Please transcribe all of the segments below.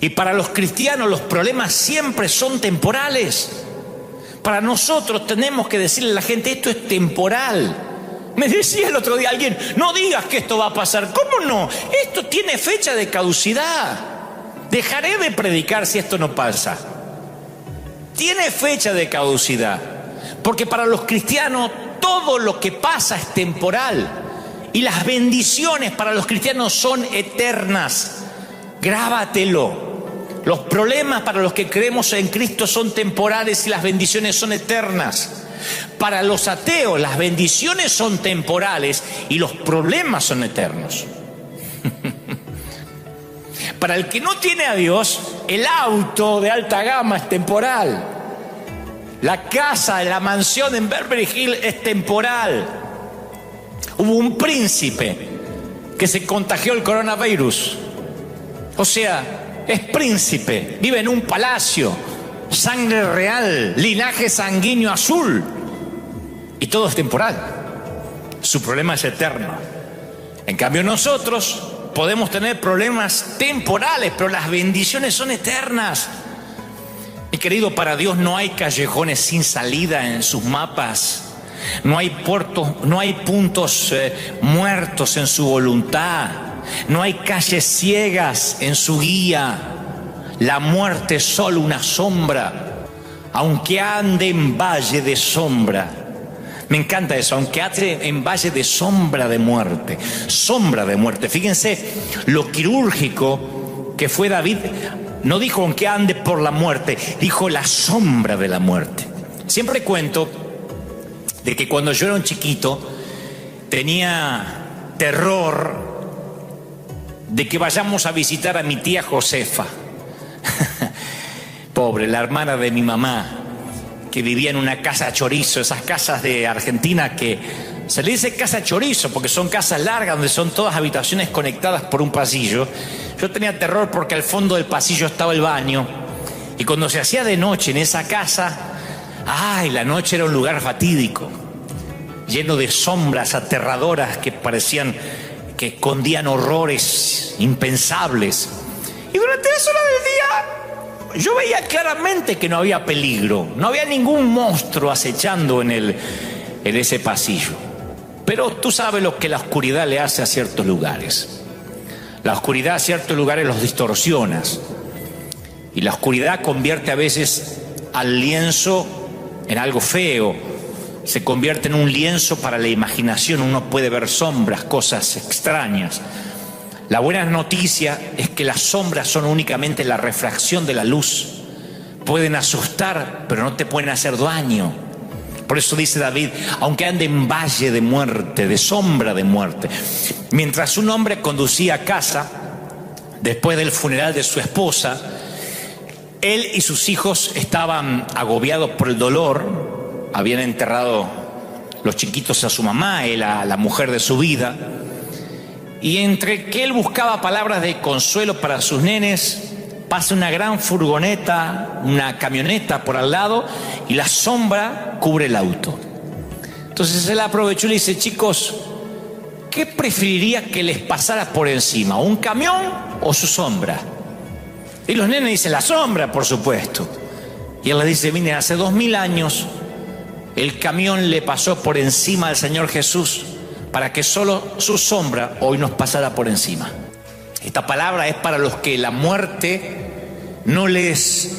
Y para los cristianos los problemas siempre son temporales. Para nosotros tenemos que decirle a la gente, esto es temporal. Me decía el otro día alguien, no digas que esto va a pasar. ¿Cómo no? Esto tiene fecha de caducidad. Dejaré de predicar si esto no pasa. Tiene fecha de caducidad. Porque para los cristianos todo lo que pasa es temporal. Y las bendiciones para los cristianos son eternas. Grábatelo. Los problemas para los que creemos en Cristo son temporales y las bendiciones son eternas. Para los ateos las bendiciones son temporales y los problemas son eternos. Para el que no tiene a Dios, el auto de alta gama es temporal. La casa, la mansión en Beverly Hills es temporal. Hubo un príncipe que se contagió el coronavirus. O sea, es príncipe, vive en un palacio, sangre real, linaje sanguíneo azul. Y todo es temporal. Su problema es eterno. En cambio nosotros podemos tener problemas temporales, pero las bendiciones son eternas. Mi querido, para Dios no hay callejones sin salida en sus mapas. No hay puntos muertos en su voluntad. No hay calles ciegas en su guía. La muerte es solo una sombra, aunque ande en valle de sombra. Me encanta eso, aunque ande en valle de sombra de muerte. Sombra de muerte. Fíjense lo quirúrgico que fue David. No dijo aunque ande por la muerte, dijo la sombra de la muerte. Siempre cuento de que cuando yo era un chiquito tenía terror de que vayamos a visitar a mi tía Josefa. Pobre, la hermana de mi mamá, que vivía en una casa chorizo, esas casas de Argentina que se le dice casa chorizo porque son casas largas donde son todas habitaciones conectadas por un pasillo. Yo tenía terror porque al fondo del pasillo estaba el baño y cuando se hacía de noche en esa casa, ¡ay! La noche era un lugar fatídico, lleno de sombras aterradoras que parecían que escondían horrores impensables. Y durante esa hora del día yo veía claramente que no había peligro, no había ningún monstruo acechando en ese pasillo. Pero tú sabes lo que la oscuridad le hace a ciertos lugares. La oscuridad a ciertos lugares los distorsiona. Y la oscuridad convierte a veces al lienzo en algo feo. Se convierte en un lienzo para la imaginación. Uno puede ver sombras, cosas extrañas. La buena noticia es que las sombras son únicamente la refracción de la luz. Pueden asustar, pero no te pueden hacer daño. Por eso dice David, aunque ande en valle de muerte, de sombra de muerte. Mientras un hombre conducía a casa, después del funeral de su esposa, él y sus hijos estaban agobiados por el dolor. Habían enterrado los chiquitos a su mamá, él a la mujer de su vida. Y entre que él buscaba palabras de consuelo para sus nenes, pasa una gran furgoneta, una camioneta por al lado y la sombra cubre el auto. Entonces él aprovechó y le dice, chicos, ¿qué preferiría que les pasara por encima? ¿Un camión o su sombra? Y los nenes dicen, la sombra, por supuesto. Y él les dice, miren, hace 2000 años el camión le pasó por encima al Señor Jesús para que solo su sombra hoy nos pasara por encima. Esta palabra es para los que la muerte no les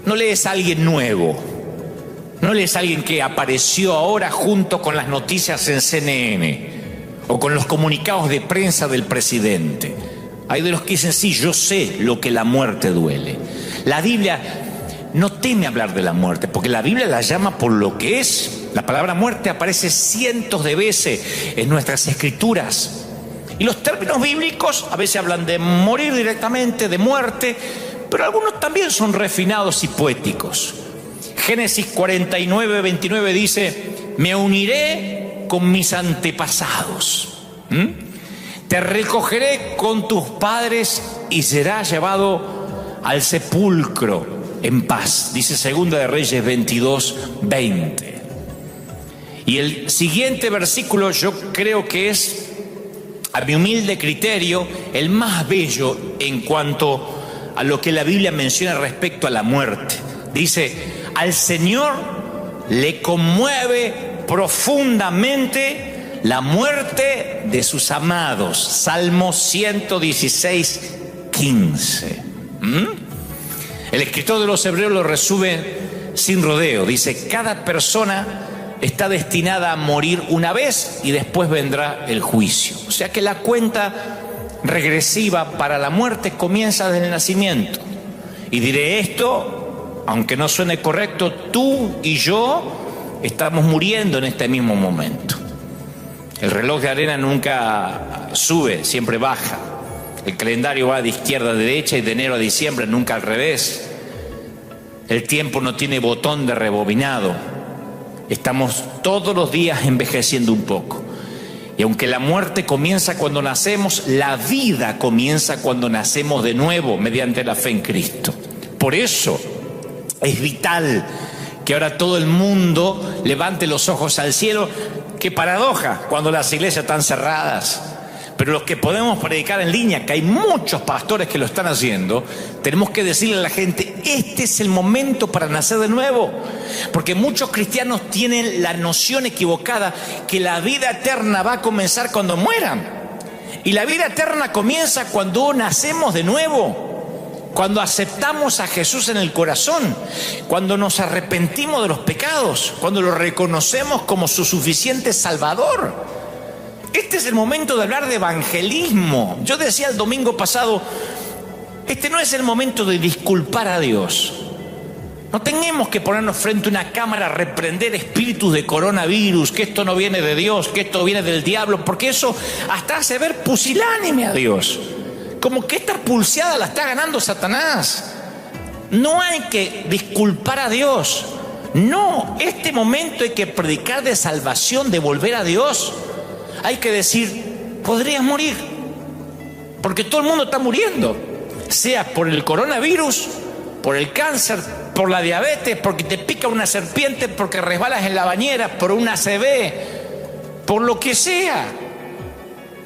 es alguien nuevo, no les es alguien que apareció ahora junto con las noticias en CNN o con los comunicados de prensa del presidente. Hay de los que dicen, sí, yo sé lo que la muerte duele. La Biblia no teme hablar de la muerte, porque la Biblia la llama por lo que es. La palabra muerte aparece cientos de veces en nuestras escrituras. Y los términos bíblicos a veces hablan de morir directamente, de muerte, pero algunos también son refinados y poéticos. Génesis 49, 29 dice, me uniré con mis antepasados. Te recogeré con tus padres y serás llevado al sepulcro en paz. Dice Segunda de Reyes 22, 20. Y el siguiente versículo yo creo que es, a mi humilde criterio, el más bello en cuanto a lo que la Biblia menciona respecto a la muerte. Dice, al Señor le conmueve profundamente la muerte de sus amados. Salmo 116, 15. El escritor de los Hebreos lo resume sin rodeo. Dice, cada persona está destinada a morir una vez y después vendrá el juicio. O sea que la cuenta regresiva para la muerte comienza desde el nacimiento. Y diré esto, aunque no suene correcto, tú y yo estamos muriendo en este mismo momento. El reloj de arena nunca sube, siempre baja. El calendario va de izquierda a derecha y de enero a diciembre, nunca al revés. El tiempo no tiene botón de rebobinado. Estamos todos los días envejeciendo un poco. Y aunque la muerte comienza cuando nacemos, la vida comienza cuando nacemos de nuevo mediante la fe en Cristo. Por eso es vital que ahora todo el mundo levante los ojos al cielo. Qué paradoja cuando las iglesias están cerradas. Pero los que podemos predicar en línea, que hay muchos pastores que lo están haciendo, tenemos que decirle a la gente, este es el momento para nacer de nuevo. Porque muchos cristianos tienen la noción equivocada que la vida eterna va a comenzar cuando mueran. Y la vida eterna comienza cuando nacemos de nuevo, cuando aceptamos a Jesús en el corazón, cuando nos arrepentimos de los pecados, cuando lo reconocemos como su suficiente Salvador. Este es el momento de hablar de evangelismo. Yo decía el domingo pasado, este no es el momento de disculpar a Dios. No tenemos que ponernos frente a una cámara a reprender espíritus de coronavirus, que esto no viene de Dios, que esto viene del diablo, porque eso hasta hace ver pusilánime a Dios. Como que esta pulseada la está ganando Satanás. No hay que disculpar a Dios. No, este momento hay que predicar de salvación, de volver a Dios. Hay que decir, podrías morir, porque todo el mundo está muriendo, sea por el coronavirus, por el cáncer, por la diabetes, porque te pica una serpiente, porque resbalas en la bañera, por una ACV, por lo que sea,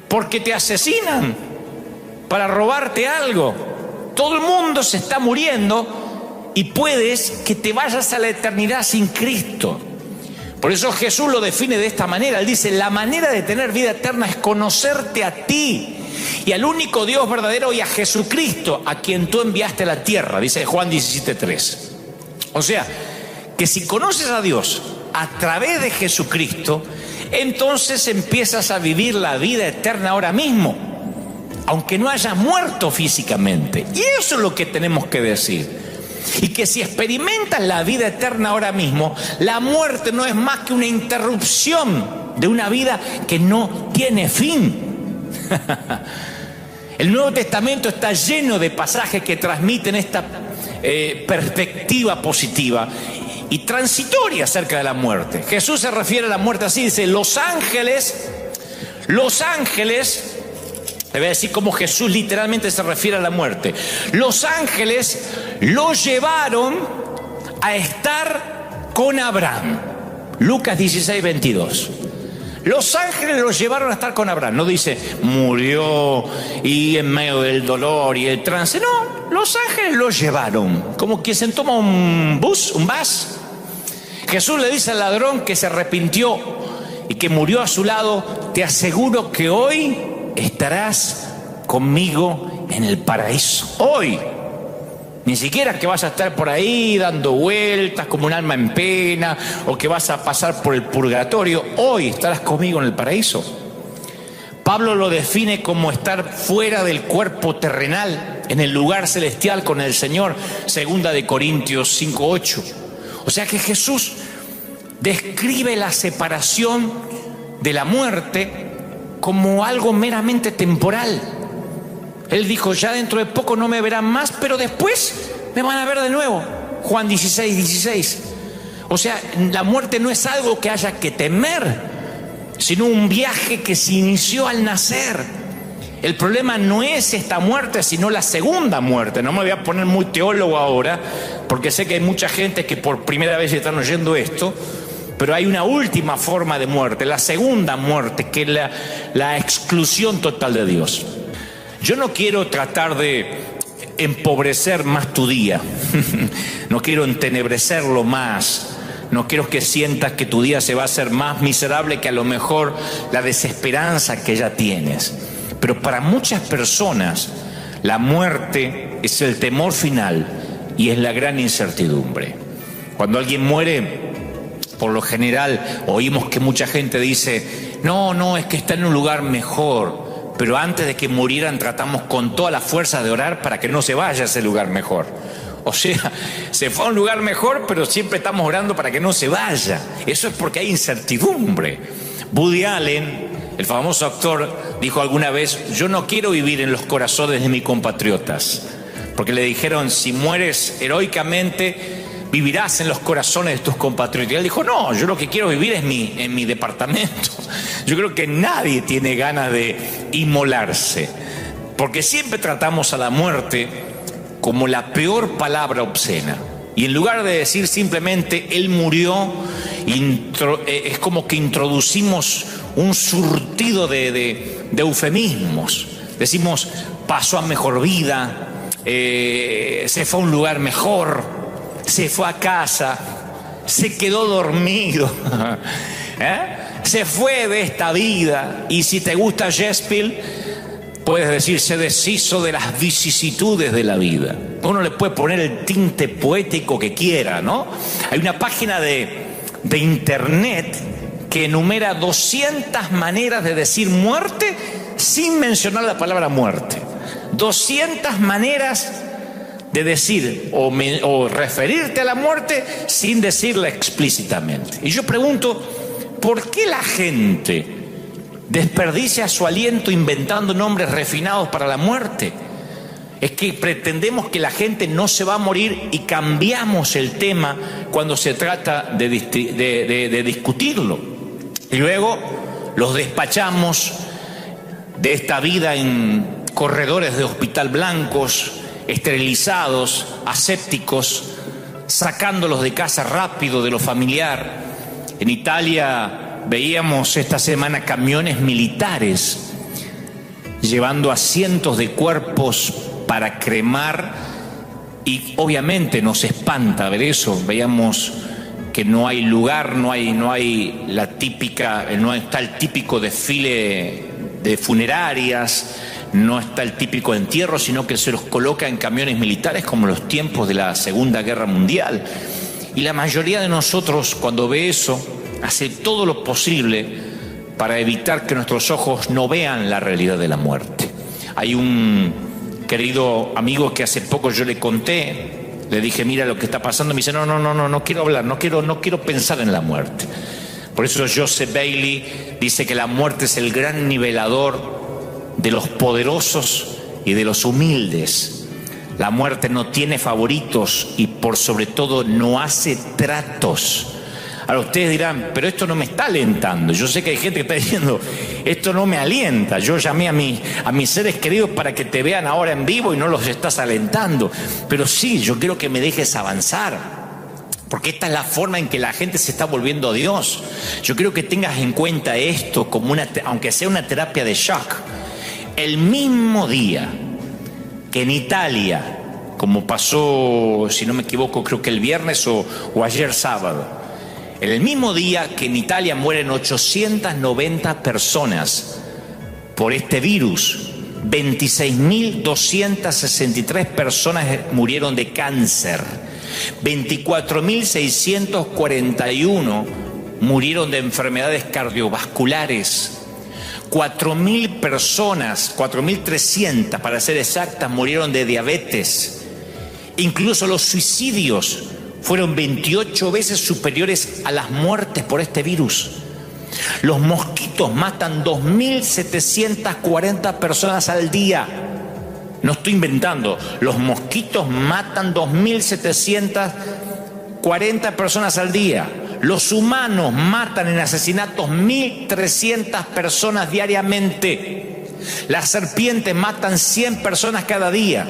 porque te asesinan para robarte algo. Todo el mundo se está muriendo y puedes que te vayas a la eternidad sin Cristo. Por eso Jesús lo define de esta manera. Él dice, la manera de tener vida eterna es conocerte a ti y al único Dios verdadero y a Jesucristo, a quien tú enviaste a la tierra, dice Juan 17:3. O sea, que si conoces a Dios a través de Jesucristo, entonces empiezas a vivir la vida eterna ahora mismo, aunque no hayas muerto físicamente. Y eso es lo que tenemos que decir. Y que si experimentas la vida eterna ahora mismo, la muerte no es más que una interrupción de una vida que no tiene fin. El Nuevo Testamento está lleno de pasajes que transmiten esta perspectiva positiva y transitoria acerca de la muerte. Jesús se refiere a la muerte así, dice, los ángeles, te voy a decir cómo Jesús literalmente se refiere a la muerte. Los ángeles lo llevaron a estar con Abraham. Lucas 16:22. Los ángeles lo llevaron a estar con Abraham. No dice murió y en medio del dolor y el trance. No, los ángeles lo llevaron. Como quien se toma un bus. Jesús le dice al ladrón que se arrepintió y que murió a su lado, te aseguro que hoy estarás conmigo en el paraíso. Hoy. Ni siquiera que vas a estar por ahí dando vueltas como un alma en pena o que vas a pasar por el purgatorio. Hoy estarás conmigo en el paraíso. Pablo lo define como estar fuera del cuerpo terrenal, en el lugar celestial con el Señor. 2 Corintios 5:8. O sea que Jesús describe la separación de la muerte como algo meramente temporal. Él dijo, ya dentro de poco no me verán más, pero después me van a ver de nuevo. Juan 16:16. O sea, la muerte no es algo que haya que temer, sino un viaje que se inició al nacer. El problema no es esta muerte, sino la segunda muerte. No me voy a poner muy teólogo ahora, porque sé que hay mucha gente que por primera vez están oyendo esto, pero hay una última forma de muerte, la segunda muerte, que es la exclusión total de Dios. Yo no quiero tratar de empobrecer más tu día. No quiero entenebrecerlo más. No quiero que sientas que tu día se va a hacer más miserable que a lo mejor la desesperanza que ya tienes. Pero para muchas personas la muerte es el temor final y es la gran incertidumbre. Cuando alguien muere, por lo general oímos que mucha gente dice: no, es que está en un lugar mejor. Pero antes de que murieran tratamos con toda la fuerza de orar para que no se vaya a ese lugar mejor. O sea, se fue a un lugar mejor, pero siempre estamos orando para que no se vaya. Eso es porque hay incertidumbre. Woody Allen, el famoso actor, dijo alguna vez: yo no quiero vivir en los corazones de mis compatriotas. Porque le dijeron: si mueres heroicamente, vivirás en los corazones de tus compatriotas. Y él dijo: no, yo lo que quiero vivir es en mi departamento. Yo creo que nadie tiene ganas de inmolarse. Porque siempre tratamos a la muerte como la peor palabra obscena. Y en lugar de decir simplemente él murió, es como que introducimos un surtido de eufemismos. Decimos: pasó a mejor vida, se fue a un lugar mejor, se fue a casa, se quedó dormido, se fue de esta vida. Y si te gusta Shakespeare, puedes decir: se deshizo de las vicisitudes de la vida. Uno le puede poner el tinte poético que quiera, ¿no? Hay una página de internet que enumera 200 maneras de decir muerte sin mencionar la palabra muerte. 200 maneras de decir o referirte a la muerte sin decirla explícitamente. Y yo pregunto: ¿por qué la gente desperdicia su aliento inventando nombres refinados para la muerte? Es que pretendemos que la gente no se va a morir y cambiamos el tema cuando se trata de discutirlo. Y luego los despachamos de esta vida en corredores de hospital blancos, esterilizados, asépticos, sacándolos de casa rápido, de lo familiar. En Italia veíamos esta semana camiones militares llevando a cientos de cuerpos para cremar, y obviamente nos espanta ver eso. Veíamos que no hay lugar, no hay la típica, no está el típico desfile de funerarias, no está el típico entierro, sino que se los coloca en camiones militares como en los tiempos de la Segunda Guerra Mundial. Y la mayoría de nosotros, cuando ve eso, hace todo lo posible para evitar que nuestros ojos no vean la realidad de la muerte. Hay un querido amigo que hace poco yo le conté, le dije: mira lo que está pasando. Me dice: no quiero hablar, no quiero pensar en la muerte. Por eso Joseph Bailey dice que la muerte es el gran nivelador de los poderosos y de los humildes. La muerte no tiene favoritos y por sobre todo no hace tratos. Ahora ustedes dirán: pero esto no me está alentando. Yo sé que hay gente que está diciendo: esto no me alienta. Yo llamé a mis seres queridos para que te vean ahora en vivo y no los estás alentando. Pero sí, yo quiero que me dejes avanzar, porque esta es la forma en que la gente se está volviendo a Dios. Yo quiero que tengas en cuenta esto como aunque sea una terapia de shock. El mismo día que en Italia, como pasó, si no me equivoco, creo que el viernes o ayer sábado, en el mismo día que en Italia mueren 890 personas por este virus, 26.263 personas murieron de cáncer, 24.641 murieron de enfermedades cardiovasculares, 4.000 personas, 4.300 para ser exactas, murieron de diabetes. Incluso los suicidios fueron 28 veces superiores a las muertes por este virus. Los mosquitos matan 2.740 personas al día. No estoy inventando. Los mosquitos matan 2.740 personas al día. Los humanos matan en asesinatos 1.300 personas diariamente. Las serpientes matan 100 personas cada día.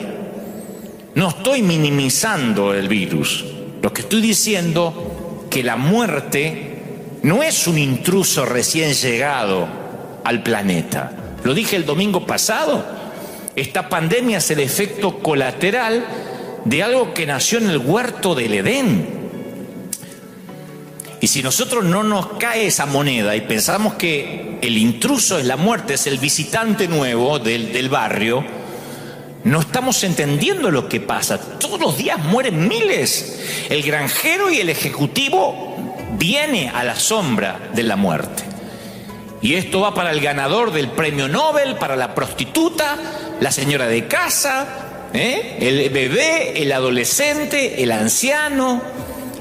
No estoy minimizando el virus. Lo que estoy diciendo que la muerte no es un intruso recién llegado al planeta. Lo dije el domingo pasado. Esta pandemia es el efecto colateral de algo que nació en el huerto del Edén. Y si nosotros no nos cae esa moneda y pensamos que el intruso es la muerte, es el visitante nuevo del barrio, no estamos entendiendo lo que pasa. Todos los días mueren miles. El granjero y el ejecutivo viene a la sombra de la muerte. Y esto va para el ganador del premio Nobel, para la prostituta, la señora de casa, el bebé, el adolescente, el anciano.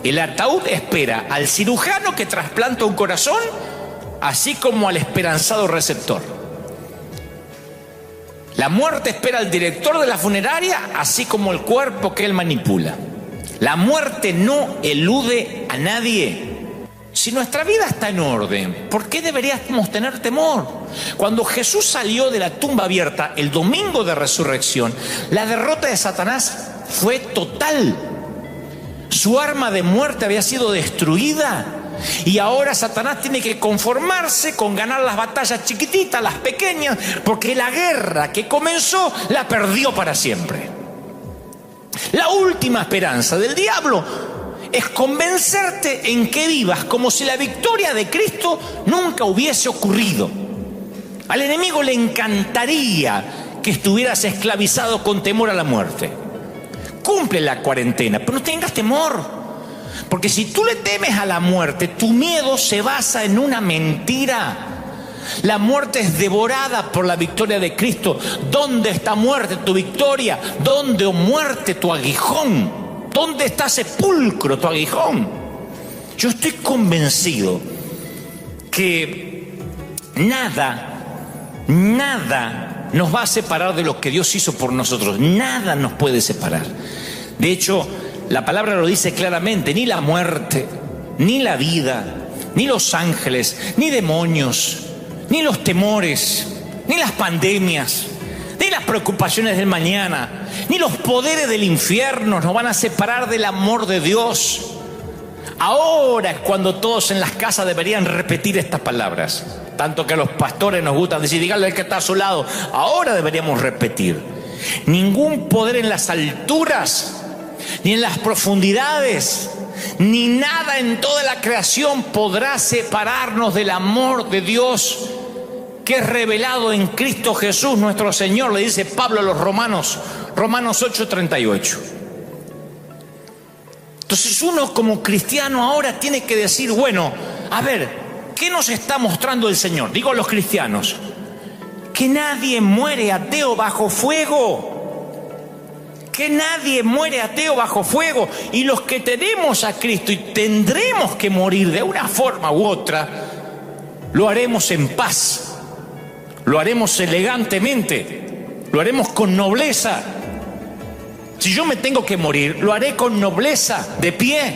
El ataúd espera al cirujano que trasplanta un corazón, así como al esperanzado receptor. La muerte espera al director de la funeraria, así como el cuerpo que él manipula. La muerte no elude a nadie. Si nuestra vida está en orden, ¿por qué deberíamos tener temor? Cuando Jesús salió de la tumba abierta el domingo de resurrección, la derrota de Satanás fue total. Su arma de muerte había sido destruida y ahora Satanás tiene que conformarse con ganar las batallas chiquititas, las pequeñas, porque la guerra que comenzó la perdió para siempre. La última esperanza del diablo es convencerte en que vivas como si la victoria de Cristo nunca hubiese ocurrido. Al enemigo le encantaría que estuvieras esclavizado con temor a la muerte. Cumple la cuarentena, pero no tengas temor, porque si tú le temes a la muerte, tu miedo se basa en una mentira. La muerte es devorada por la victoria de Cristo. ¿Dónde está muerte tu victoria? ¿Dónde, oh muerte, tu aguijón? ¿Dónde está sepulcro tu aguijón? Yo estoy convencido que nada nos va a separar de lo que Dios hizo por nosotros. Nada nos puede separar. De hecho, la palabra lo dice claramente: ni la muerte, ni la vida, ni los ángeles, ni demonios, ni los temores, ni las pandemias, ni las preocupaciones del mañana, ni los poderes del infierno nos van a separar del amor de Dios. Ahora es cuando todos en las casas deberían repetir estas palabras. Tanto que a los pastores nos gusta decir, dígale al que está a su lado. Ahora deberíamos repetir: ningún poder en las alturas, ni en las profundidades, ni nada en toda la creación podrá separarnos del amor de Dios que es revelado en Cristo Jesús nuestro Señor, le dice Pablo a los Romanos 8:38. Entonces uno como cristiano ahora tiene que decir, bueno, a ver, ¿qué nos está mostrando el Señor? Digo a los cristianos, que nadie muere ateo bajo fuego. Que nadie muere ateo bajo fuego. Y los que tenemos a Cristo y tendremos que morir de una forma u otra, lo haremos en paz. Lo haremos elegantemente. Lo haremos con nobleza. Si yo me tengo que morir, lo haré con nobleza, de pie.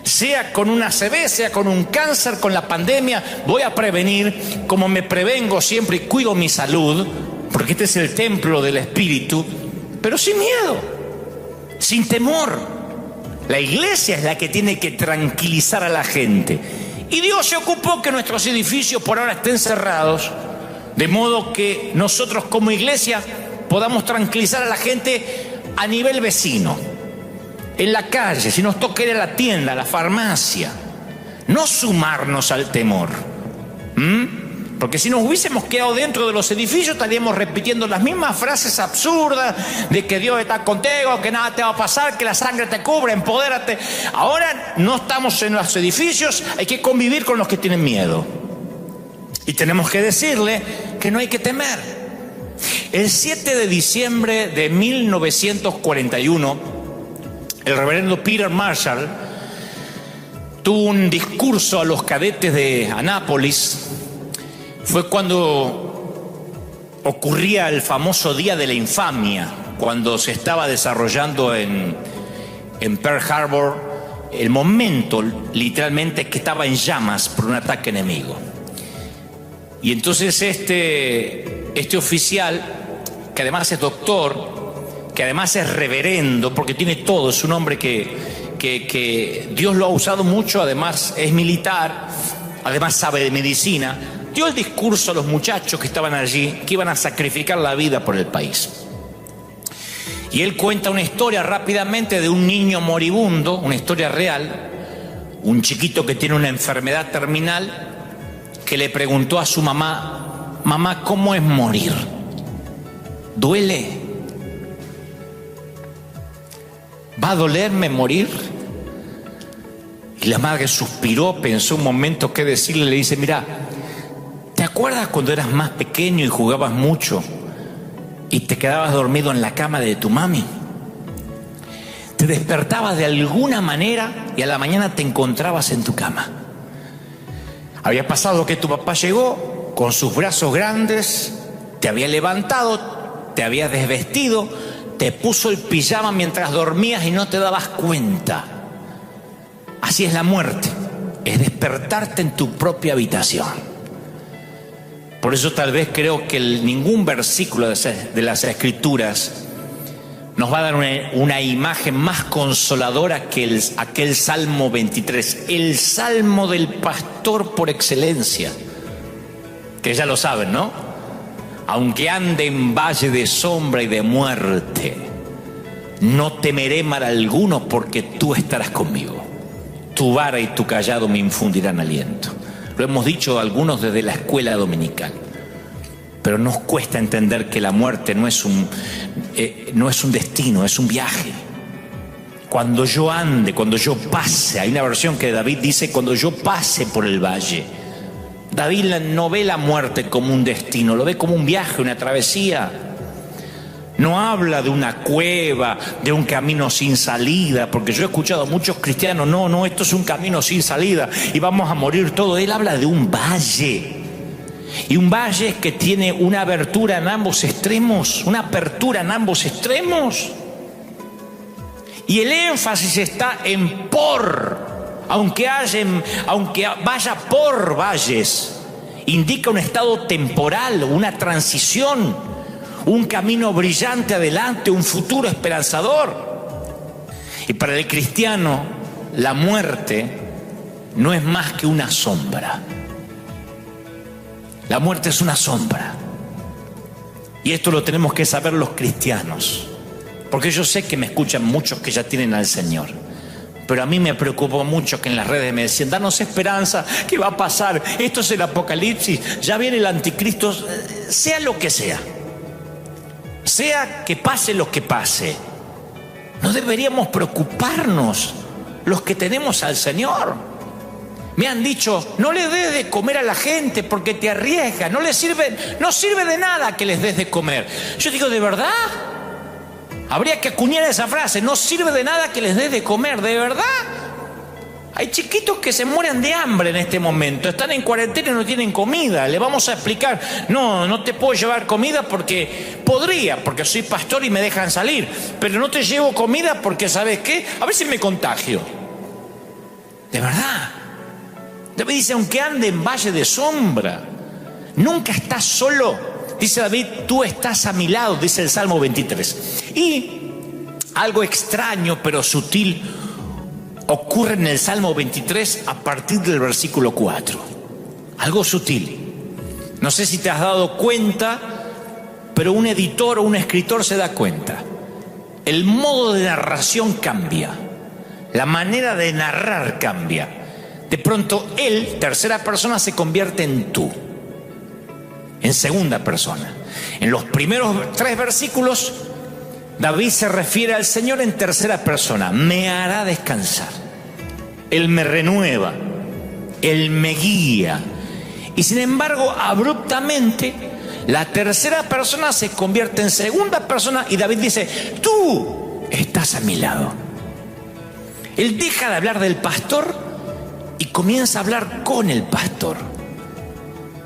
Sea con una ACV, sea con un cáncer, con la pandemia, voy a prevenir como me prevengo siempre y cuido mi salud, porque este es el templo del Espíritu, pero sin miedo, sin temor. La iglesia es la que tiene que tranquilizar a la gente. Y Dios se ocupó que nuestros edificios por ahora estén cerrados, de modo que nosotros como iglesia podamos tranquilizar a la gente a nivel vecino. En la calle, si nos toca ir a la tienda, a la farmacia, no sumarnos al temor. Porque si nos hubiésemos quedado dentro de los edificios, estaríamos repitiendo las mismas frases absurdas de que Dios está contigo, que nada te va a pasar, que la sangre te cubre, empodérate. Ahora no estamos en los edificios, hay que convivir con los que tienen miedo. Y tenemos que decirle que no hay que temer. El 7 de diciembre de 1941, el reverendo Peter Marshall tuvo un discurso a los cadetes de Annapolis. Fue cuando ocurría el famoso Día de la Infamia, cuando se estaba desarrollando en Pearl Harbor el momento literalmente que estaba en llamas por un ataque enemigo. Y entonces este oficial, que además es doctor, que además es reverendo, porque tiene todo, es un hombre que Dios lo ha usado mucho, además es militar, además sabe de medicina, dio el discurso a los muchachos que estaban allí, que iban a sacrificar la vida por el país. Y él cuenta una historia rápidamente de un niño moribundo, una historia real, un chiquito que tiene una enfermedad terminal, que le preguntó a su mamá: mamá, ¿cómo es morir? ¿Duele? ¿Va a dolerme morir? Y la madre suspiró, pensó un momento qué decirle, le dice: mira, ¿te acuerdas cuando eras más pequeño y jugabas mucho y te quedabas dormido en la cama de tu mami? Te despertabas de alguna manera y a la mañana te encontrabas en tu cama. Había pasado que tu papá llegó con sus brazos grandes, te había levantado, te había desvestido, te puso el pijama mientras dormías y no te dabas cuenta. Así es la muerte, es despertarte en tu propia habitación. Por eso tal vez creo que ningún versículo de las Escrituras nos va a dar una imagen más consoladora que aquel Salmo 23, el Salmo del pastor por excelencia, que ya lo saben, ¿no? Aunque ande en valle de sombra y de muerte, no temeré mal alguno, porque tú estarás conmigo. Tu vara y tu cayado me infundirán aliento. Lo hemos dicho algunos desde la escuela dominical. Pero nos cuesta entender que la muerte no es un destino, es un viaje. Cuando yo ande, cuando yo pase, hay una versión que David dice: cuando yo pase por el valle. David no ve la muerte como un destino, lo ve como un viaje, una travesía. No habla de una cueva, de un camino sin salida, porque yo he escuchado a muchos cristianos: no, esto es un camino sin salida y vamos a morir todos. Él habla de un valle. Y un valle que tiene una abertura en ambos extremos, una apertura en ambos extremos. Y el énfasis está en por, aunque vaya por valles, indica un estado temporal, una transición, un camino brillante adelante, un futuro esperanzador. Y para el cristiano, la muerte no es más que una sombra. La muerte es una sombra. Y esto lo tenemos que saber los cristianos, porque yo sé que me escuchan muchos que ya tienen al Señor. Pero a mí me preocupó mucho que en las redes me decían: danos esperanza, ¿qué va a pasar? Esto es el apocalipsis, ya viene el anticristo. Sea lo que sea, sea que pase lo que pase, no deberíamos preocuparnos los que tenemos al Señor. Me han dicho: no le des de comer a la gente porque te arriesga, no sirve de nada que les des de comer. Yo digo: ¿de verdad? Habría que acuñar esa frase: no sirve de nada que les des de comer. ¿De verdad? Hay chiquitos que se mueren de hambre en este momento, están en cuarentena y no tienen comida. Le vamos a explicar: no te puedo llevar comida porque porque soy pastor y me dejan salir, pero no te llevo comida porque, ¿sabes qué? A ver si me contagio. ¿De verdad? David dice: aunque ande en valle de sombra, nunca estás solo. Dice David: tú estás a mi lado, dice el Salmo 23. Y algo extraño pero sutil ocurre en el Salmo 23 a partir del versículo 4. Algo sutil. No sé si te has dado cuenta, pero un editor o un escritor se da cuenta. El modo de narración cambia. La manera de narrar cambia. De pronto él, tercera persona, se convierte en tú, en segunda persona. En los primeros 3 versículos, David se refiere al Señor en tercera persona: me hará descansar, Él me renueva, Él me guía. Y sin embargo, abruptamente, la tercera persona se convierte en segunda persona y David dice: tú estás a mi lado. Él deja de hablar del pastor y comienza a hablar con el pastor.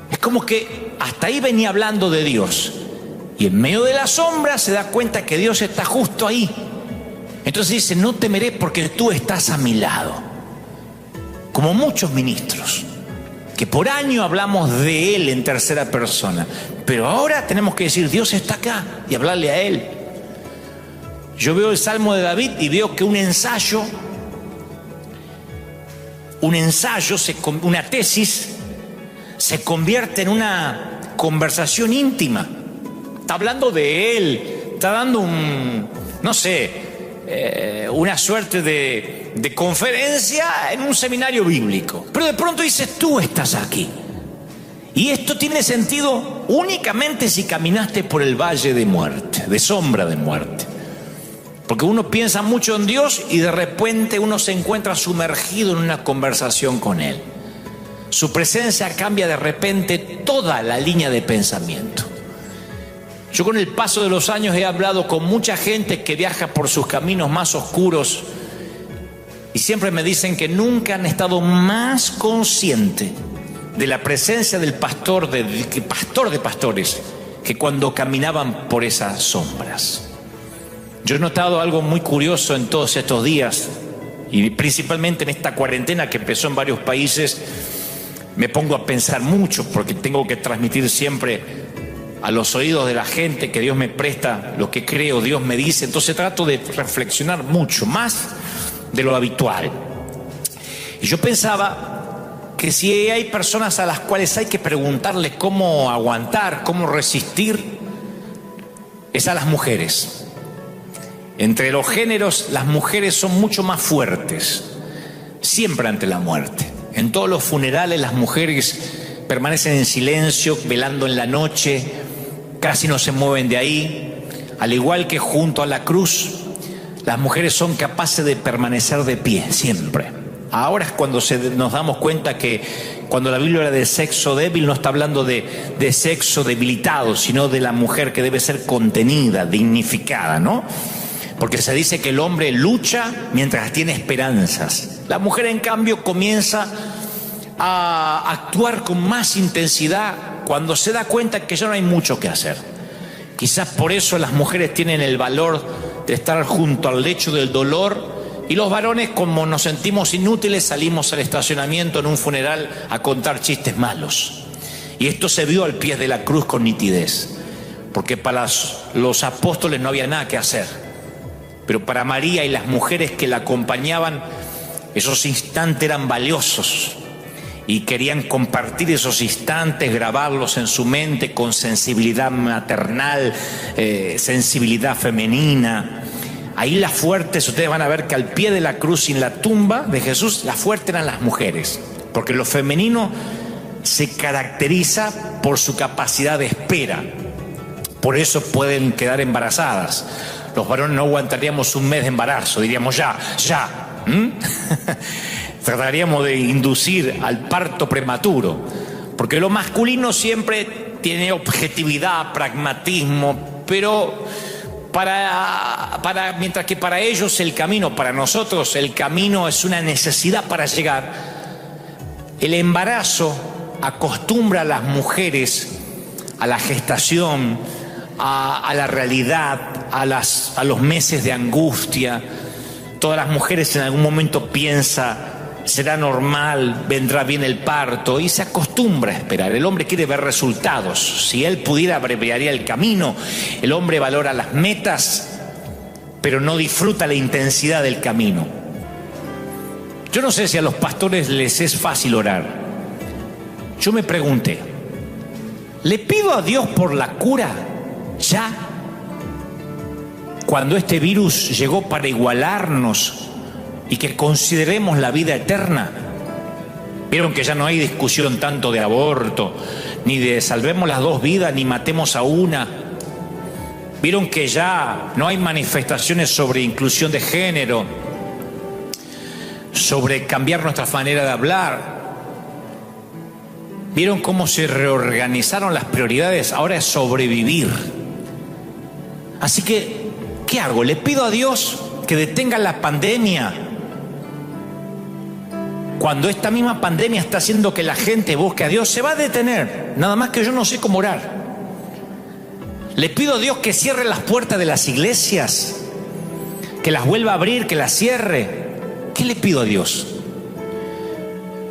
Es como que hasta ahí venía hablando de Dios, y en medio de la sombra se da cuenta que Dios está justo ahí. Entonces dice: no temeré porque tú estás a mi lado. Como muchos ministros que por año hablamos de Él en tercera persona, pero ahora tenemos que decir: Dios está acá, y hablarle a Él. Yo veo el Salmo de David y veo que una tesis se convierte en una conversación íntima. Está hablando de Él, está dando una suerte de conferencia en un seminario bíblico. Pero de pronto dices, tú estás aquí. Y esto tiene sentido únicamente si caminaste por el valle de muerte, de sombra de muerte. Porque uno piensa mucho en Dios y de repente uno se encuentra sumergido en una conversación con Él. Su presencia cambia de repente toda la línea de pensamiento. Yo con el paso de los años he hablado con mucha gente que viaja por sus caminos más oscuros y siempre me dicen que nunca han estado más conscientes de la presencia del pastor de pastores, que cuando caminaban por esas sombras. Yo he notado algo muy curioso en todos estos días, y principalmente en esta cuarentena que empezó en varios países. Me pongo a pensar mucho, porque tengo que transmitir siempre a los oídos de la gente que Dios me presta lo que creo, Dios me dice. Entonces trato de reflexionar mucho, más de lo habitual. Y yo pensaba que si hay personas a las cuales hay que preguntarles cómo aguantar, cómo resistir, es a las mujeres. Entre los géneros, las mujeres son mucho más fuertes, siempre ante la muerte. En todos los funerales las mujeres permanecen en silencio, velando en la noche, casi no se mueven de ahí. Al igual que junto a la cruz, las mujeres son capaces de permanecer de pie, siempre. Ahora es cuando nos damos cuenta que cuando la Biblia habla de sexo débil, no está hablando de sexo debilitado, sino de la mujer que debe ser contenida, dignificada, ¿no? Porque se dice que el hombre lucha mientras tiene esperanzas. La mujer, en cambio, comienza a actuar con más intensidad cuando se da cuenta que ya no hay mucho que hacer. Quizás por eso las mujeres tienen el valor de estar junto al lecho del dolor, y los varones, como nos sentimos inútiles, salimos al estacionamiento en un funeral a contar chistes malos. Y esto se vio al pie de la cruz con nitidez, porque para los apóstoles no había nada que hacer. Pero para María y las mujeres que la acompañaban, esos instantes eran valiosos y querían compartir esos instantes, grabarlos en su mente con sensibilidad maternal, sensibilidad femenina. Ahí las fuertes, ustedes van a ver que al pie de la cruz, en la tumba de Jesús, las fuertes eran las mujeres, porque lo femenino se caracteriza por su capacidad de espera. Por eso pueden quedar embarazadas. Los varones no aguantaríamos un mes de embarazo, diríamos ya. Trataríamos de inducir al parto prematuro, porque lo masculino siempre tiene objetividad, pragmatismo, pero mientras que para ellos el camino, para nosotros el camino es una necesidad para llegar. El embarazo acostumbra a las mujeres a la gestación, a la realidad, a los meses de angustia. Todas las mujeres en algún momento piensan, será normal, vendrá bien el parto, y se acostumbra a esperar. El hombre quiere ver resultados. Si él pudiera, abreviaría el camino. El hombre valora las metas, pero no disfruta la intensidad del camino. Yo no sé si a los pastores les es fácil orar. Yo me pregunté, ¿le pido a Dios por la cura ya? Cuando este virus llegó para igualarnos y que consideremos la vida eterna. Vieron que ya no hay discusión tanto de aborto, ni de salvemos las dos vidas, ni matemos a una. Vieron que ya no hay manifestaciones sobre inclusión de género, sobre cambiar nuestra manera de hablar. Vieron cómo se reorganizaron las prioridades. Ahora es sobrevivir. Así que, ¿qué hago? ¿Le pido a Dios que detenga la pandemia cuando esta misma pandemia está haciendo que la gente busque a Dios? Se va a detener, nada más que yo no sé cómo orar. Le pido a Dios que cierre las puertas de las iglesias, que las vuelva a abrir, que las cierre. ¿Qué le pido a Dios?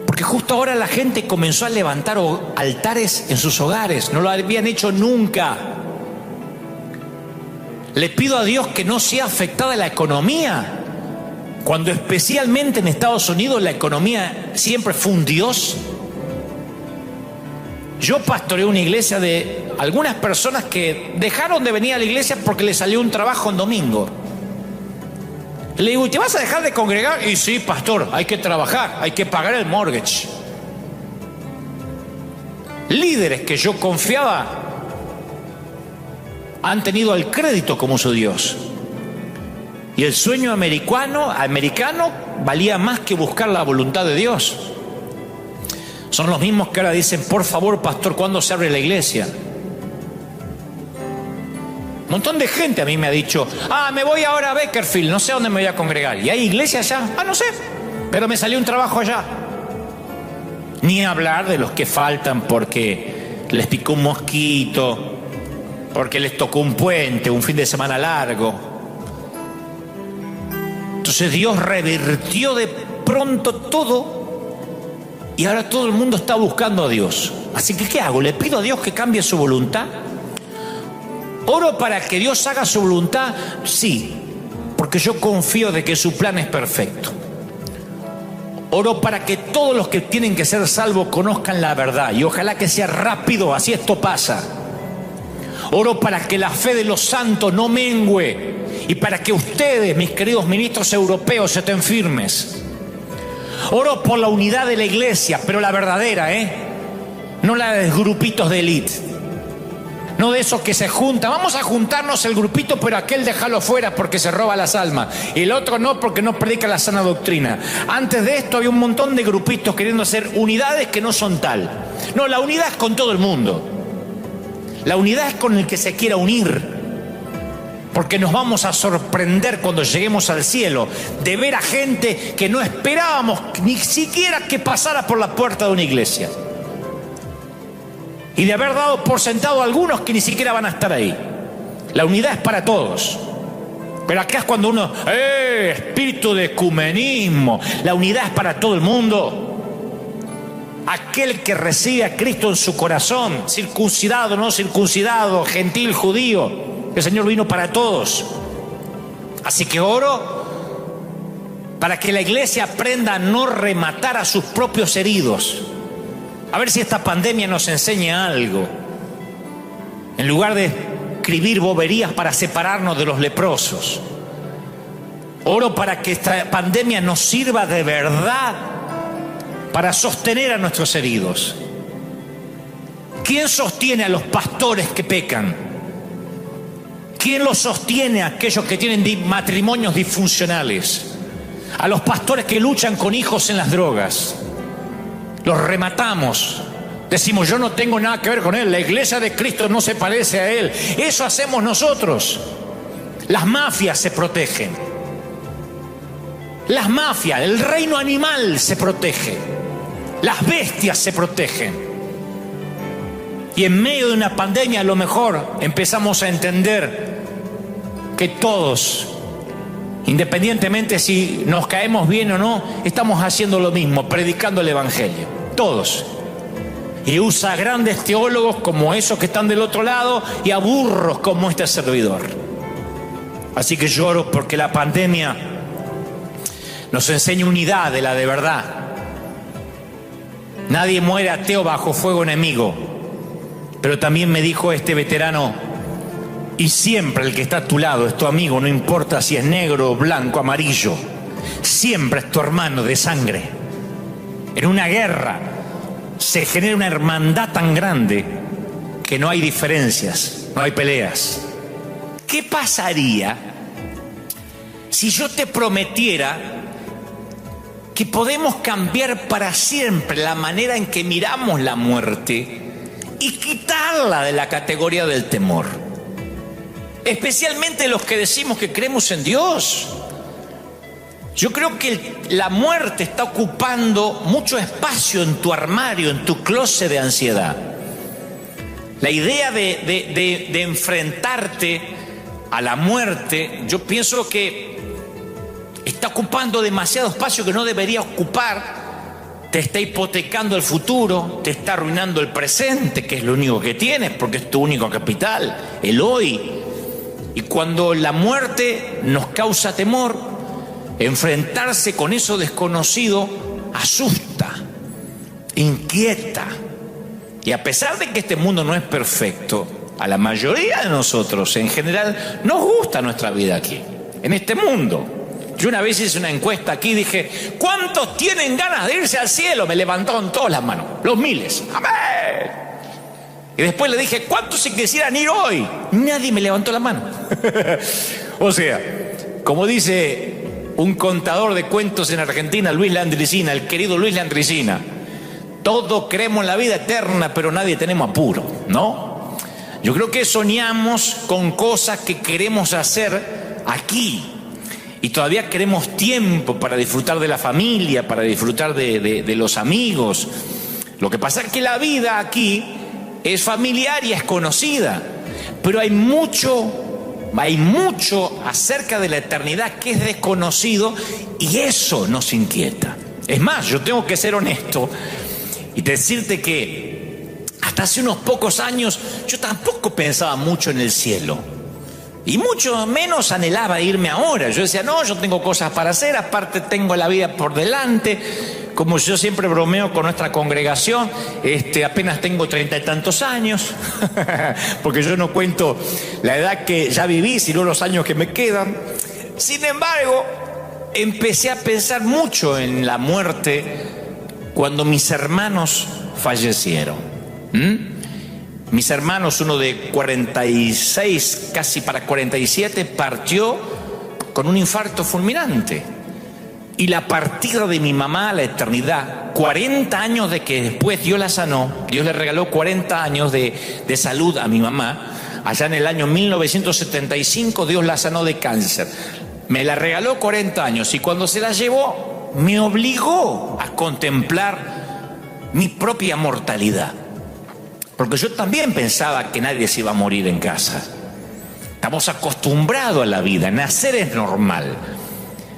Porque justo ahora la gente comenzó a levantar altares en sus hogares, no lo habían hecho nunca. Le pido a Dios que no sea afectada la economía, cuando especialmente en Estados Unidos la economía siempre fue un Dios. Yo pastoreé una iglesia de algunas personas que dejaron de venir a la iglesia porque les salió un trabajo en domingo. Le digo, ¿te vas a dejar de congregar? Y sí, pastor, hay que trabajar, hay que pagar el mortgage. Líderes que yo confiaba han tenido al crédito como su Dios. Y el sueño americano valía más que buscar la voluntad de Dios. Son los mismos que ahora dicen, por favor, pastor, ¿cuándo se abre la iglesia? Un montón de gente a mí me ha dicho, me voy ahora a Bakersfield, no sé dónde me voy a congregar. ¿Y hay iglesia allá? No sé, pero me salió un trabajo allá. Ni hablar de los que faltan porque les picó un mosquito, porque les tocó un puente, un fin de semana largo. Entonces Dios revirtió de pronto todo y ahora todo el mundo está buscando a Dios. Así que, ¿qué hago? ¿Le pido a Dios que cambie su voluntad? ¿Oro para que Dios haga su voluntad? Sí, porque yo confío de que su plan es perfecto. Oro para que todos los que tienen que ser salvos conozcan la verdad y ojalá que sea rápido, así esto pasa. Oro para que la fe de los santos no mengüe y para que ustedes, mis queridos ministros europeos, estén firmes. Oro por la unidad de la iglesia, pero la verdadera, no la de grupitos de élite. No de esos que se juntan. Vamos a juntarnos el grupito, pero aquel déjalo fuera porque se roba las almas. Y el otro no, porque no predica la sana doctrina. Antes de esto había un montón de grupitos queriendo hacer unidades que no son tal. No, la unidad es con todo el mundo. La unidad es con el que se quiera unir. Porque nos vamos a sorprender cuando lleguemos al cielo de ver a gente que no esperábamos ni siquiera que pasara por la puerta de una iglesia. Y de haber dado por sentado a algunos que ni siquiera van a estar ahí. La unidad es para todos. Pero acá es cuando uno, espíritu de ecumenismo. La unidad es para todo el mundo. Aquel que recibe a Cristo en su corazón, circuncidado, no circuncidado, gentil, judío, el Señor vino para todos. Así que oro para que la iglesia aprenda a no rematar a sus propios heridos. A ver si esta pandemia nos enseña algo. En lugar de escribir boberías para separarnos de los leprosos, oro para que esta pandemia nos sirva de verdad para sostener a nuestros heridos. ¿Quién sostiene a los pastores que pecan? ¿Quién los sostiene a aquellos que tienen matrimonios disfuncionales? A los pastores que luchan con hijos en las drogas. Los rematamos, decimos yo no tengo nada que ver con él, la iglesia de Cristo no se parece a él. Eso hacemos nosotros. Las mafias se protegen, las mafias, el reino animal se protege, las bestias se protegen. Y en medio de una pandemia a lo mejor empezamos a entender que todos, independientemente si nos caemos bien o no, estamos haciendo lo mismo, predicando el evangelio, todos. Y usa a grandes teólogos como esos que están del otro lado y a burros como este servidor. Así que lloro porque la pandemia nos enseña unidad de la de verdad. Nadie muere ateo bajo fuego enemigo. Pero también me dijo este veterano, y siempre el que está a tu lado es tu amigo, no importa si es negro, blanco, amarillo. Siempre es tu hermano de sangre. En una guerra se genera una hermandad tan grande que no hay diferencias, no hay peleas. ¿Qué pasaría si yo te prometiera que podemos cambiar para siempre la manera en que miramos la muerte y quitarla de la categoría del temor? Especialmente los que decimos que creemos en Dios. Yo creo que la muerte está ocupando mucho espacio en tu armario, en tu closet de ansiedad. La idea de enfrentarte a la muerte, yo pienso que está ocupando demasiado espacio que no debería ocupar. Te está hipotecando el futuro, te está arruinando el presente, que es lo único que tienes, porque es tu único capital, el hoy. Y cuando la muerte nos causa temor, enfrentarse con eso desconocido asusta, inquieta. Y a pesar de que este mundo no es perfecto, a la mayoría de nosotros en general nos gusta nuestra vida aquí, en este mundo. Yo una vez hice una encuesta aquí y dije, ¿cuántos tienen ganas de irse al cielo? Me levantaron todas las manos, los miles. ¡Amén! Y después le dije, ¿cuántos se quisieran ir hoy? Nadie me levantó la mano. O sea, como dice un contador de cuentos en Argentina, Luis Landricina, el querido Luis Landricina, todos creemos en la vida eterna, pero nadie tenemos apuro, ¿no? Yo creo que soñamos con cosas que queremos hacer aquí. Y todavía queremos tiempo para disfrutar de la familia, para disfrutar de los amigos. Lo que pasa es que la vida aquí es familiar y es conocida. Pero hay mucho acerca de la eternidad que es desconocido y eso nos inquieta. Es más, yo tengo que ser honesto y decirte que hasta hace unos pocos años yo tampoco pensaba mucho en el cielo. Y mucho menos anhelaba irme ahora. Yo decía, no, yo tengo cosas para hacer, aparte tengo la vida por delante. Como yo siempre bromeo con nuestra congregación, apenas tengo 30 y tantos años, porque yo no cuento la edad que ya viví, sino los años que me quedan. Sin embargo, empecé a pensar mucho en la muerte cuando mis hermanos fallecieron. Mis hermanos, uno de 46, casi para 47, partió con un infarto fulminante. Y la partida de mi mamá a la eternidad, 40 años de que después Dios la sanó, Dios le regaló 40 años de salud a mi mamá. Allá en el año 1975 Dios la sanó de cáncer. Me la regaló 40 años y cuando se la llevó me obligó a contemplar mi propia mortalidad. Porque yo también pensaba que nadie se iba a morir en casa. Estamos acostumbrados a la vida, nacer es normal,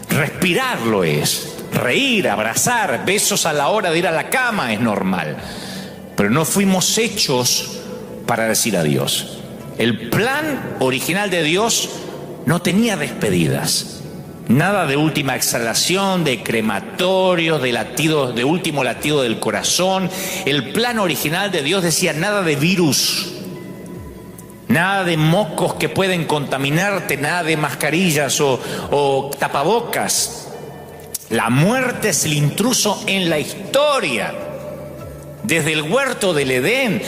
respirar lo es, reír, abrazar, besos a la hora de ir a la cama es normal. Pero no fuimos hechos para decir adiós. El plan original de Dios no tenía despedidas. Nada de última exhalación, de crematorio, de último latido del corazón. El plan original de Dios decía nada de virus, nada de mocos que pueden contaminarte, nada de mascarillas o tapabocas. La muerte es el intruso en la historia, desde el huerto del Edén.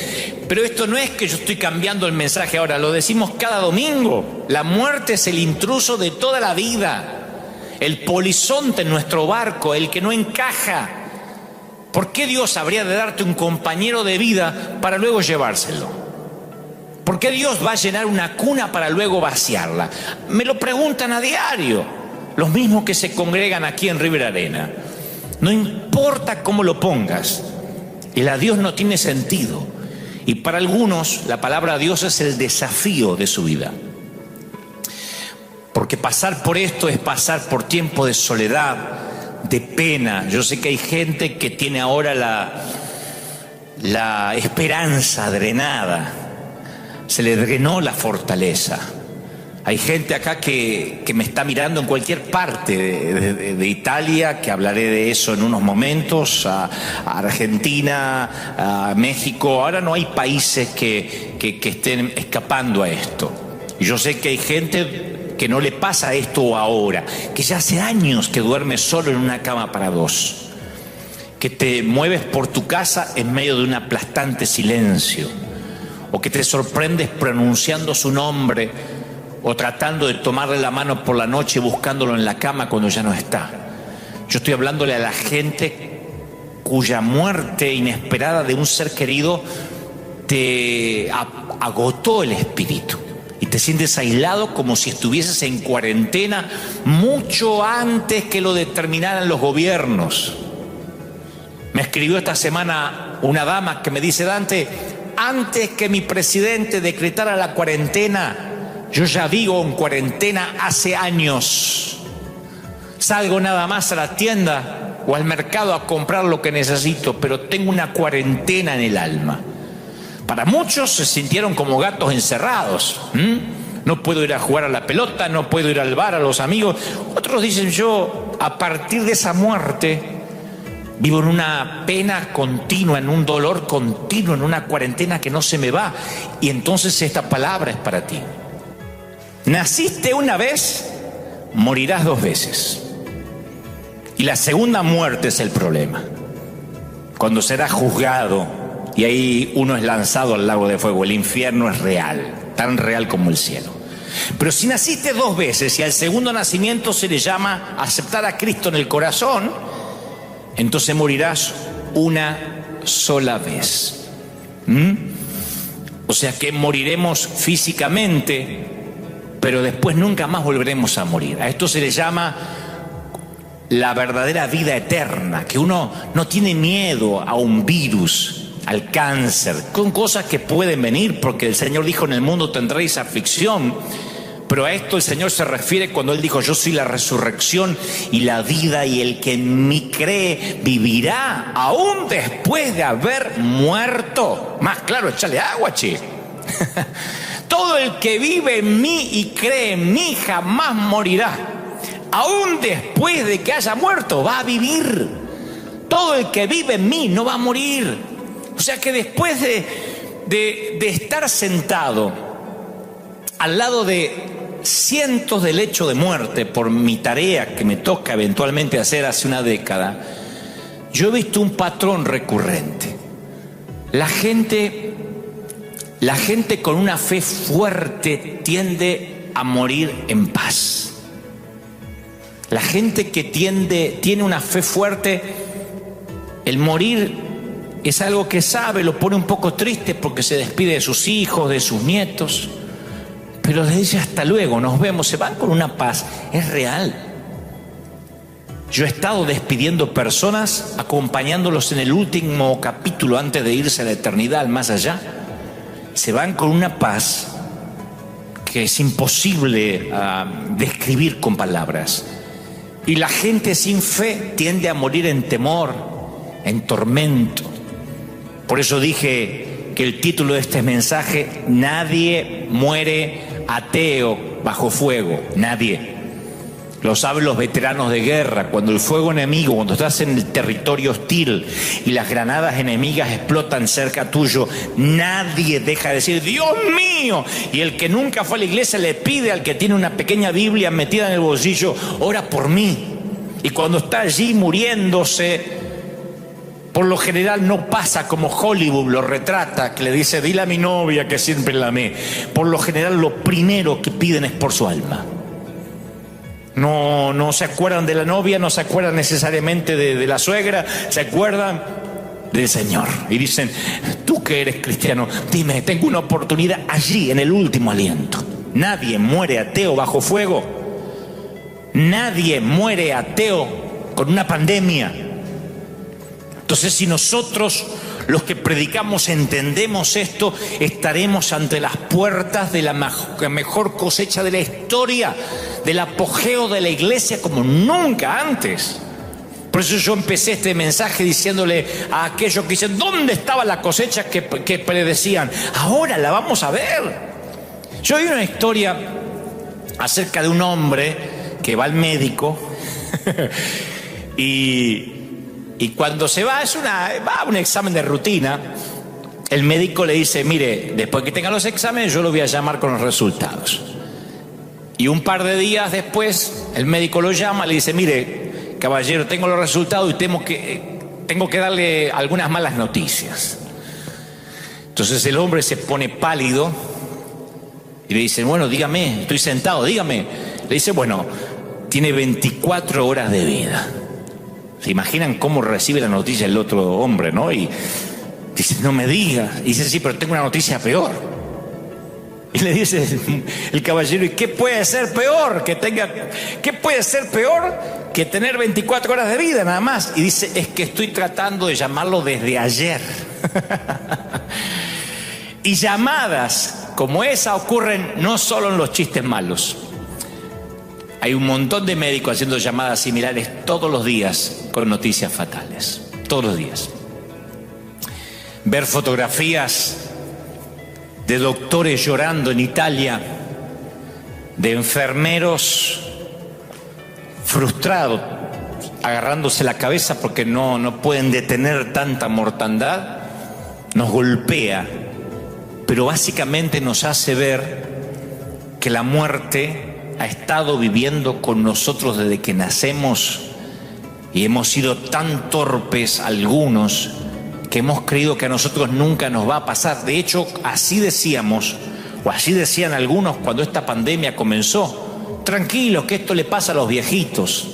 Pero esto no es que yo estoy cambiando el mensaje ahora, lo decimos cada domingo. La muerte es el intruso de toda la vida. El polizonte en nuestro barco, el que no encaja. ¿Por qué Dios habría de darte un compañero de vida para luego llevárselo? ¿Por qué Dios va a llenar una cuna para luego vaciarla? Me lo preguntan a diario, los mismos que se congregan aquí en River Arena. No importa cómo lo pongas, el adiós no tiene sentido. Y para algunos la palabra Dios es el desafío de su vida. Porque pasar por esto es pasar por tiempo de soledad, de pena. Yo sé que hay gente que tiene ahora la esperanza drenada. Se le drenó la fortaleza. Hay gente acá que me está mirando en cualquier parte de Italia, que hablaré de eso en unos momentos, a Argentina, a México. Ahora no hay países que estén escapando a esto. Y yo sé que hay gente que no le pasa esto ahora, que ya hace años que duermes solo en una cama para dos, que te mueves por tu casa en medio de un aplastante silencio, o que te sorprendes pronunciando su nombre o tratando de tomarle la mano por la noche buscándolo en la cama cuando ya no está. Yo estoy hablándole a la gente cuya muerte inesperada de un ser querido te agotó el espíritu. Y te sientes aislado como si estuvieses en cuarentena mucho antes que lo determinaran los gobiernos. Me escribió esta semana una dama que me dice: Dante, antes que mi presidente decretara la cuarentena, yo ya vivo en cuarentena hace años. Salgo nada más a la tienda o al mercado a comprar lo que necesito, pero tengo una cuarentena en el alma. Para muchos se sintieron como gatos encerrados. No puedo ir a jugar a la pelota, no puedo ir al bar, a los amigos. Otros dicen: yo, a partir de esa muerte, Vivo en una pena continua, en un dolor continuo, en una cuarentena que no se me va. Y entonces esta palabra es para ti. Naciste una vez, morirás 2 veces. Y la segunda muerte es el problema. Cuando serás juzgado y ahí uno es lanzado al lago de fuego. El infierno es real, tan real como el cielo. Pero si naciste 2 veces y al segundo nacimiento se le llama aceptar a Cristo en el corazón, entonces morirás una sola vez. O sea que moriremos físicamente, pero después nunca más volveremos a morir. A esto se le llama la verdadera vida eterna, que uno no tiene miedo a un virus, al cáncer, con cosas que pueden venir, porque el Señor dijo: en el mundo tendréis aflicción. Pero a esto el Señor se refiere cuando Él dijo: yo soy la resurrección y la vida, y el que en mí cree vivirá aún después de haber muerto. Más claro, échale agua, che. Todo el que vive en mí y cree en mí jamás morirá. Aún después de que haya muerto, va a vivir. Todo el que vive en mí no va a morir. O sea que después de estar sentado al lado de cientos de lechos de muerte por mi tarea que me toca eventualmente hacer hace una década, yo he visto un patrón recurrente. La gente con una fe fuerte tiende a morir en paz. La gente que tiene una fe fuerte, el morir es algo que sabe, lo pone un poco triste porque se despide de sus hijos, de sus nietos, pero le dice: hasta luego, nos vemos. Se van con una paz, es real. Yo he estado despidiendo personas, acompañándolos en el último capítulo antes de irse a la eternidad, al más allá. Se van con una paz que es imposible describir con palabras. Y la gente sin fe tiende a morir en temor, en tormento. Por eso dije que el título de este mensaje: nadie muere ateo bajo fuego, nadie. Lo saben los veteranos de guerra. Cuando el fuego enemigo, cuando estás en el territorio hostil y las granadas enemigas explotan cerca tuyo, nadie deja de decir: Dios mío. Y el que nunca fue a la iglesia le pide al que tiene una pequeña Biblia metida en el bolsillo: ora por mí. Y cuando está allí muriéndose, por lo general no pasa como Hollywood lo retrata, que le dice: dile a mi novia que siempre la amé. Por lo general lo primero que piden es por su alma. No se acuerdan de la novia, no se acuerdan necesariamente de la suegra, se acuerdan del Señor. Y dicen: tú que eres cristiano, dime, tengo una oportunidad allí en el último aliento. Nadie muere ateo bajo fuego. Nadie muere ateo con una pandemia. Entonces, si nosotros, los que predicamos, entendemos esto, estaremos ante las puertas de la mejor cosecha de la historia, del apogeo de la iglesia como nunca antes. Por eso yo empecé este mensaje diciéndole a aquellos que dicen: ¿dónde estaba la cosecha que predecían? Ahora la vamos a ver. Yo oí una historia acerca de un hombre que va al médico y cuando se va, va a un examen de rutina. El médico le dice: mire, después que tenga los exámenes yo lo voy a llamar con los resultados. Y un par de días después el médico lo llama, le dice: mire, caballero, tengo los resultados y tengo que darle algunas malas noticias. Entonces el hombre se pone pálido y le dice: bueno, dígame, estoy sentado, dígame. Le dice: bueno, tiene 24 horas de vida. ¿Se imaginan cómo recibe la noticia el otro hombre, no? Y dice: no me digas. Y dice: sí, pero tengo una noticia peor. Y le dice el caballero: ¿y qué puede ser peor? ¿Qué puede ser peor que tener 24 horas de vida nada más? Y dice: es que estoy tratando de llamarlo desde ayer. Y llamadas como esa ocurren no solo en los chistes malos. Hay un montón de médicos haciendo llamadas similares todos los días con noticias fatales. Todos los días. Ver fotografías de doctores llorando en Italia, de enfermeros frustrados, agarrándose la cabeza porque no pueden detener tanta mortandad, nos golpea, pero básicamente nos hace ver que la muerte ha estado viviendo con nosotros desde que nacemos y hemos sido tan torpes algunos que hemos creído que a nosotros nunca nos va a pasar. De hecho, así decíamos, o así decían algunos cuando esta pandemia comenzó: tranquilos, que esto le pasa a los viejitos,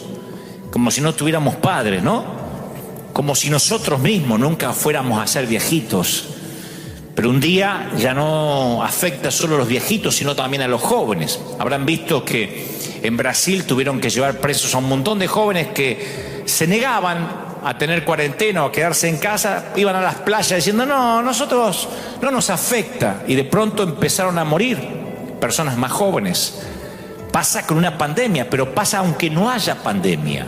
como si no tuviéramos padres, ¿no? Como si nosotros mismos nunca fuéramos a ser viejitos. Pero un día ya no afecta solo a los viejitos, sino también a los jóvenes. Habrán visto que en Brasil tuvieron que llevar presos a un montón de jóvenes que se negaban a tener cuarentena o a quedarse en casa, iban a las playas diciendo: no, nosotros no nos afecta, y de pronto empezaron a morir personas más jóvenes. Pasa con una pandemia, pero pasa aunque no haya pandemia.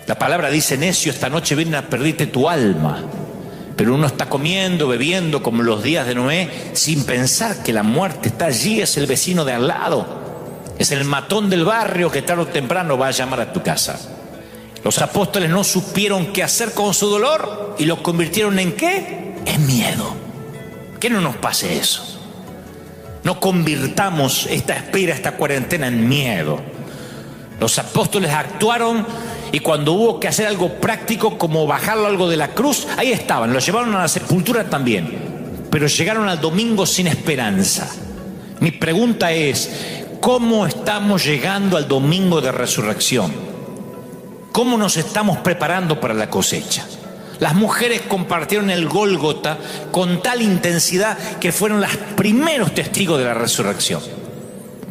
La palabra dice: necio, esta noche vienen a perderte tu alma. Pero uno está comiendo, bebiendo como los días de Noé, sin pensar que la muerte está allí, es el vecino de al lado, es el matón del barrio que tarde o temprano va a llamar a tu casa. Los apóstoles no supieron qué hacer con su dolor y lo convirtieron ¿en qué? En miedo. Que no nos pase eso. No convirtamos esta espera, esta cuarentena en miedo. Los apóstoles actuaron, y cuando hubo que hacer algo práctico como bajarlo algo de la cruz, ahí estaban, lo llevaron a la sepultura también, pero llegaron al domingo sin esperanza. Mi pregunta es: ¿cómo estamos llegando al domingo de resurrección? ¿Cómo nos estamos preparando para la cosecha? Las mujeres compartieron el Gólgota con tal intensidad que fueron las primeros testigos de la resurrección.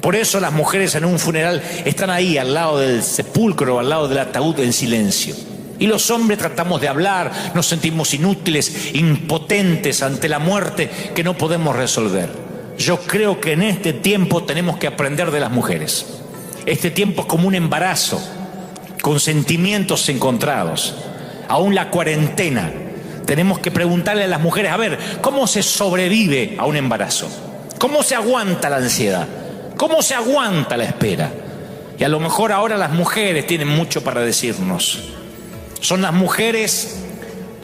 Por eso las mujeres en un funeral están ahí al lado del sepulcro, al lado del ataúd, en silencio. Y los hombres tratamos de hablar, nos sentimos inútiles, impotentes ante la muerte que no podemos resolver. Yo creo que en este tiempo tenemos que aprender de las mujeres. Este tiempo es como un embarazo, con sentimientos encontrados. Aún la cuarentena, tenemos que preguntarle a las mujeres: a ver, ¿cómo se sobrevive a un embarazo? ¿Cómo se aguanta la ansiedad? ¿Cómo se aguanta la espera? Y a lo mejor ahora las mujeres tienen mucho para decirnos. Son las mujeres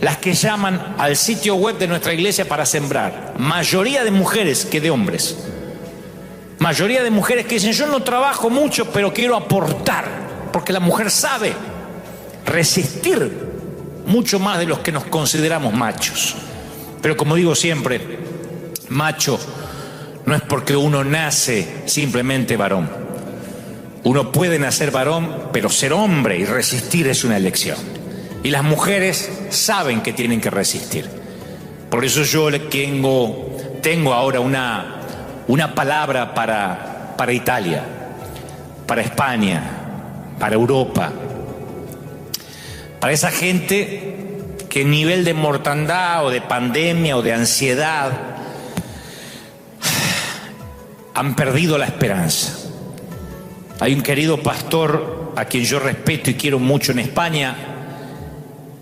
las que llaman al sitio web de nuestra iglesia para sembrar. Mayoría de mujeres que de hombres. Mayoría de mujeres que dicen: yo no trabajo mucho, pero quiero aportar. Porque la mujer sabe resistir mucho más de los que nos consideramos machos. Pero como digo siempre, macho no es porque uno nace simplemente varón. Uno puede nacer varón, pero ser hombre y resistir es una elección. Y las mujeres saben que tienen que resistir. Por eso yo tengo ahora una palabra para Italia, para España, para Europa, para esa gente que en nivel de mortandad o de pandemia o de ansiedad han perdido la esperanza. Hay un querido pastor a quien yo respeto y quiero mucho en España,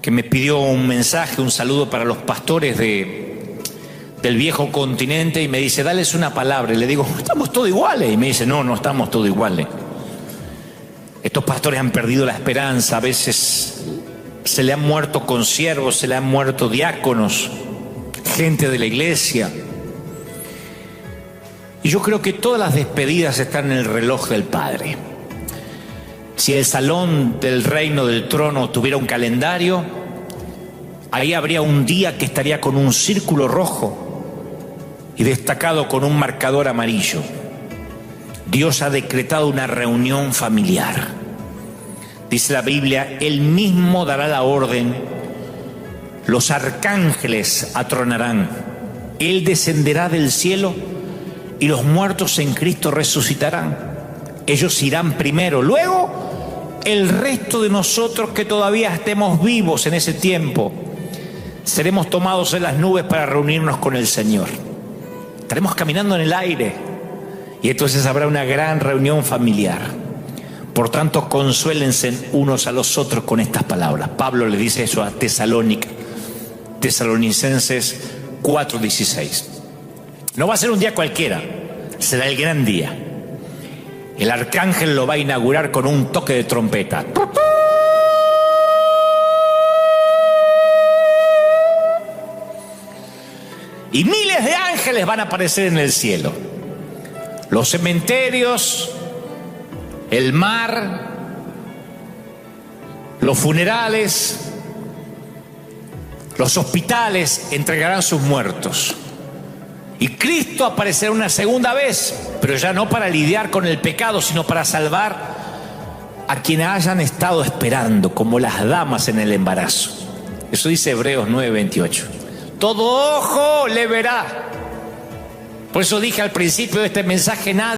que me pidió un mensaje, un saludo para los pastores del viejo continente, y me dice: dales una palabra. Y le digo: estamos todos iguales. Y me dice: no estamos todos iguales. Estos pastores han perdido la esperanza. A veces se le han muerto consiervos, se le han muerto diáconos, gente de la iglesia. Y yo creo que todas las despedidas están en el reloj del Padre. Si el salón del reino del trono tuviera un calendario, ahí habría un día que estaría con un círculo rojo y destacado con un marcador amarillo. Dios ha decretado una reunión familiar. Dice la Biblia: Él mismo dará la orden, los arcángeles atronarán, Él descenderá del cielo y los muertos en Cristo resucitarán. Ellos irán primero, luego el resto de nosotros que todavía estemos vivos en ese tiempo seremos tomados en las nubes para reunirnos con el Señor. Estaremos caminando en el aire y entonces habrá una gran reunión familiar. Por tanto, consuélense unos a los otros con estas palabras. Pablo le dice eso a Tesalonicenses 4:16. No va a ser un día cualquiera, será el gran día. El arcángel lo va a inaugurar con un toque de trompeta. y miles de ángeles van a aparecer en el cielo. Los cementerios, el mar, los funerales, los hospitales entregarán sus muertos. Y Cristo aparecerá una segunda vez, pero ya no para lidiar con el pecado, sino para salvar a quienes hayan estado esperando, como las damas en el embarazo. Eso dice Hebreos 9:28. Todo ojo le verá. Por eso dije al principio de este mensaje, nada